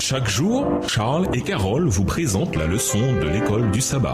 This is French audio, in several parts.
Chaque jour, Charles et Carole vous présentent la leçon de l'école du sabbat.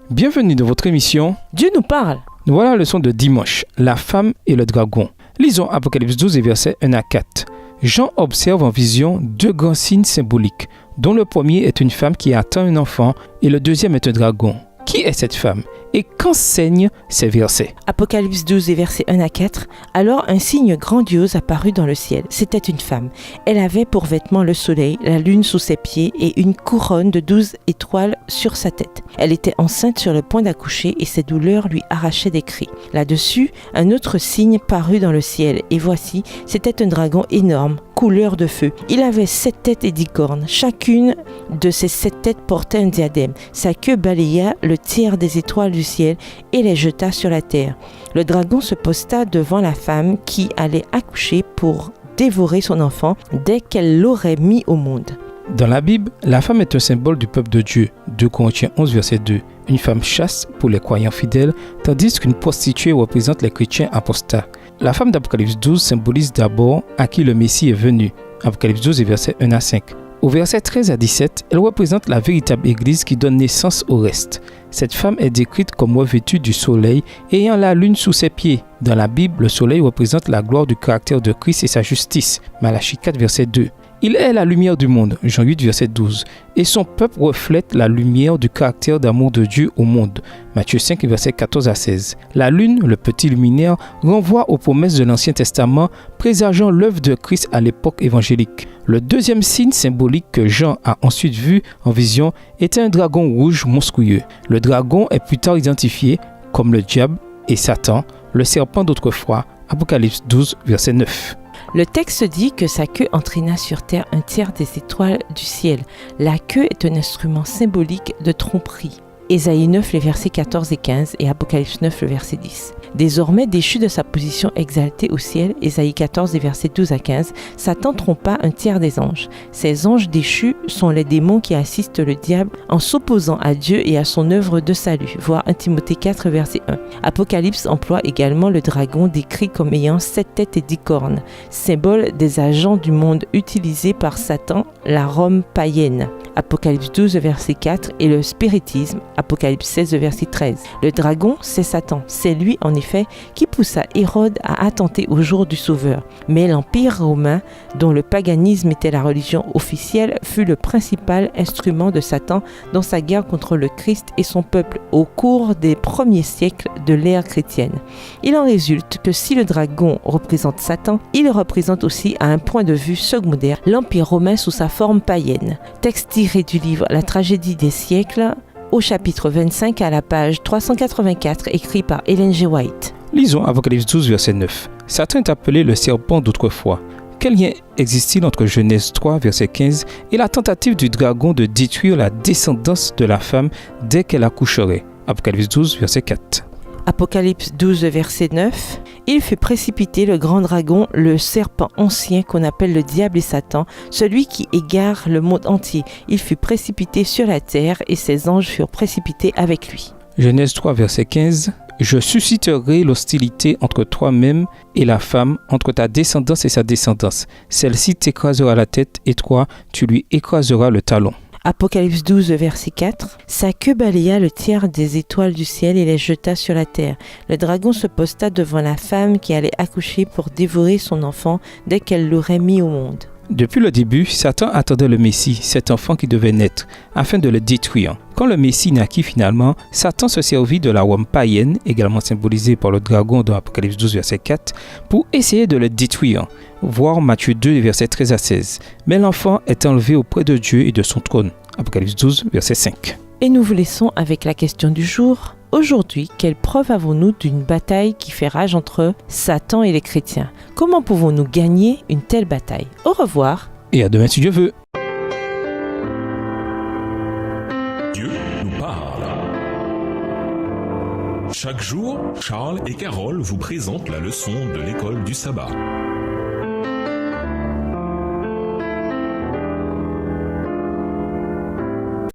Bienvenue dans votre émission Dieu nous parle. Voilà la leçon de dimanche, la femme et le dragon. Lisons Apocalypse 12 et versets 1 à 4. Jean observe en vision deux grands signes symboliques, dont le premier est une femme qui attend un enfant et le deuxième est un dragon. Qui est cette femme et qu'enseignent ces versets? Apocalypse 12 et versets 1 à 4. Alors un signe grandiose apparut dans le ciel. C'était une femme. Elle avait pour vêtement le soleil, la lune sous ses pieds et une couronne de 12 étoiles sur sa tête. Elle était enceinte sur le point d'accoucher et ses douleurs lui arrachaient des cris. Là-dessus, un autre signe parut dans le ciel et voici, c'était un dragon énorme, couleur de feu. Il avait 7 têtes et 10 cornes. Chacune de ces 7 têtes portait un diadème. Sa queue balaya le tiers des étoiles du ciel et les jeta sur la terre. Le dragon se posta devant la femme qui allait accoucher pour dévorer son enfant dès qu'elle l'aurait mis au monde. Dans la Bible, la femme est un symbole du peuple de Dieu. 2 Corinthiens 11, verset 2. Une femme chaste pour les croyants fidèles, tandis qu'une prostituée représente les chrétiens apostats. La femme d'Apocalypse 12 symbolise d'abord à qui le Messie est venu. Apocalypse 12 et versets 1 à 5. Au verset 13 à 17, elle représente la véritable Église qui donne naissance au reste. Cette femme est décrite comme revêtue du soleil, ayant la lune sous ses pieds. Dans la Bible, le soleil représente la gloire du caractère de Christ et sa justice. Malachie 4, verset 2. Il est la lumière du monde, Jean 8, verset 12, et son peuple reflète la lumière du caractère d'amour de Dieu au monde, Matthieu 5, verset 14 à 16. La lune, le petit luminaire, renvoie aux promesses de l'Ancien Testament, présageant l'œuvre de Christ à l'époque évangélique. Le deuxième signe symbolique que Jean a ensuite vu en vision était un dragon rouge monstrueux. Le dragon est plus tard identifié comme le diable et Satan, le serpent d'autrefois, Apocalypse 12, verset 9. Le texte dit que sa queue entraîna sur terre un tiers des étoiles du ciel. La queue est un instrument symbolique de tromperie. Ésaïe 9, les versets 14 et 15 et Apocalypse 9, le verset 10. Désormais déchu de sa position exaltée au ciel, Ésaïe 14, les versets 12 à 15, Satan trompa un tiers des anges. Ces anges déchus sont les démons qui assistent le diable en s'opposant à Dieu et à son œuvre de salut, voir 1 Timothée 4, verset 1. Apocalypse emploie également le dragon décrit comme ayant 7 têtes et 10 cornes, symbole des agents du monde utilisés par Satan, la Rome païenne. Apocalypse 12, verset 4 et le spiritisme, Apocalypse 16, verset 13. Le dragon, c'est Satan. C'est lui, en effet, qui poussa Hérode à attenter au jour du Sauveur. Mais l'Empire romain, dont le paganisme était la religion officielle, fut le principal instrument de Satan dans sa guerre contre le Christ et son peuple au cours des premiers siècles de l'ère chrétienne. Il en résulte que si le dragon représente Satan, il représente aussi, à un point de vue secondaire, l'Empire romain sous sa forme païenne. Texte tiré du livre La tragédie des siècles, au chapitre 25 à la page 384, écrit par Ellen G. White. Lisons Apocalypse 12, verset 9. Satan est appelé le serpent d'autrefois. Quel lien existe-t-il entre Genèse 3, verset 15 et la tentative du dragon de détruire la descendance de la femme dès qu'elle accoucherait? Apocalypse 12, verset 4. Apocalypse 12, verset 9. Il fut précipité, le grand dragon, le serpent ancien qu'on appelle le diable et Satan, celui qui égare le monde entier. Il fut précipité sur la terre et ses anges furent précipités avec lui. Genèse 3, verset 15. Je susciterai l'hostilité entre toi-même et la femme, entre ta descendance et sa descendance. Celle-ci t'écrasera la tête et toi, tu lui écraseras le talon. Apocalypse 12, verset 4. Sa queue balaya le tiers des étoiles du ciel et les jeta sur la terre. Le dragon se posta devant la femme qui allait accoucher pour dévorer son enfant dès qu'elle l'aurait mis au monde. Depuis le début, Satan attendait le Messie, cet enfant qui devait naître, afin de le détruire. Quand le Messie naquit finalement, Satan se servit de la Rome païenne, également symbolisée par le dragon dans Apocalypse 12, verset 4, pour essayer de le détruire. Voir Matthieu 2, versets 13 à 16. Mais l'enfant est enlevé auprès de Dieu et de son trône. Apocalypse 12, verset 5. Et nous vous laissons avec la question du jour. Aujourd'hui, quelle preuve avons-nous d'une bataille qui fait rage entre Satan et les chrétiens? Comment pouvons-nous gagner une telle bataille? Au revoir. Et à demain si Dieu veut. Dieu nous parle. Chaque jour, Charles et Carole vous présentent la leçon de l'école du sabbat.